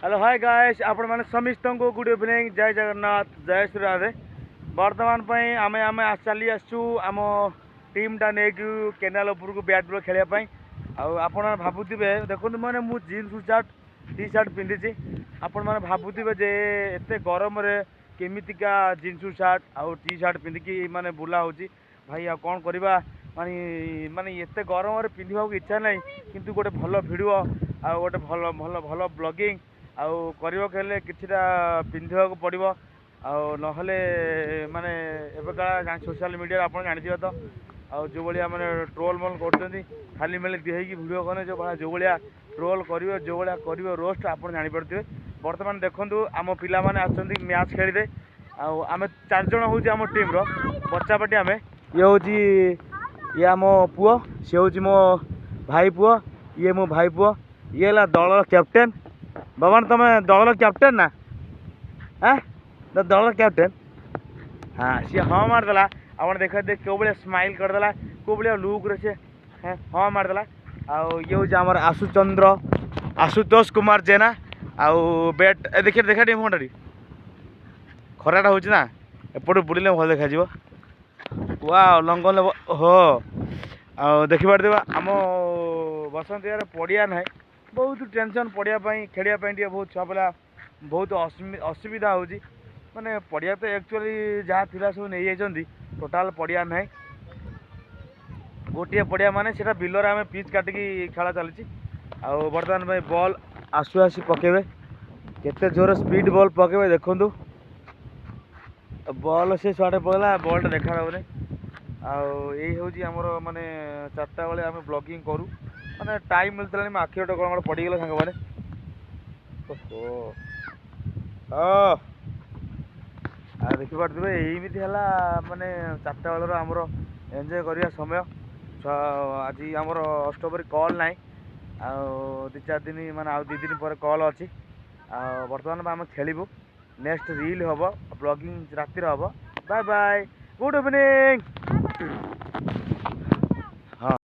Hello hi guys आपण माने समिस्त को गुड इवनिंग जय जगन्नाथ जय श्री राधे। बर्तमान आमे आमे चली आसु आम टीमटा नहीं केनाल उपरको बैट बॉल खेलने आपण भावुवे देखो मैंने मु जीन्स शर्ट टी शर्ट पिंधि आपण मैंने भावुवे जे एत गरम केमितिका जीन्स शर्ट आउ टी शर्ट पिंधिकी माने बुला हो भाई आ कौन करवा माने माने एत गरम पिंधा इच्छा ना किंतु गोटे भल भिडियो आ गोटे भल भल भल ब्लॉगिंग आउ करें किटा पिंधा पड़ो आने माने एवं सोशल मीडिया आप जानते तो आउ जो भाया मैंने ट्रोल मोल कर खाली मेले दिहेकी भिड कने जो भाया जो भाया ट्रोल कर जो भाया कर रोस्ट आप जापे। बर्तमान देखूँ आम पिला मैच खेलिदे आम 4 जन हूँ आम टीम बच्चापाटी आम ये हूँ ये आम पुओ सी हूँ मो भाई पुओ ये मो भाई पुओ ये है दल कैप्टेन बाबान तुम दल कैप्टेन ना हाँ दल कैप्टेन हाँ सी हाँ मारदेला आप देख देख क्यों भाया स्माइल करदेला क्यों भाया लुक रे से हाँ मारदेला आउ ये हूँ आम आशुचंद्र आशुतोष कुमार जेना आउ बैट देखिए देखा टी मुंडी खराटा हो एपट बुड़े भल देखा वाह लंगन हो आ देखिए आम बसंत पड़िया ना बहुत टेंशन पड़ापी खेलियापी बहुत छुआ पिला बहुत असुविधा हो माने पड़िया तो एक्चुअली जहाँ थी सब नहीं जाती टोटाल पड़िया ना गोटे पड़िया माने सेटा बिलर आम पिच काटिकी खेला चली बर्तमान भाई बॉल आसु आसी पकेबे केते जोर स्पीड बॉल पकेबे देखु बॉल से छुआटे पड़ा बॉल देखा यही हूँ आमर माने 4टा बेले आम ब्लॉगिंग करूँ माने टाइम मिलता मैं आखि गोटे कौन पड़गला सांग मैंने देखिपे यमती है माने 4टा बेलर आमर एंजॉय करवा समय आज आमर अष्टपरी कॉल ना आ 2-4 दिन माने आ 2 दिन पर कॉल अच्छी बर्तमान आम खेलू नेक्स्ट रील हम ब्लॉगिंग रातिर हम बाय बाय गुड इवनिंग।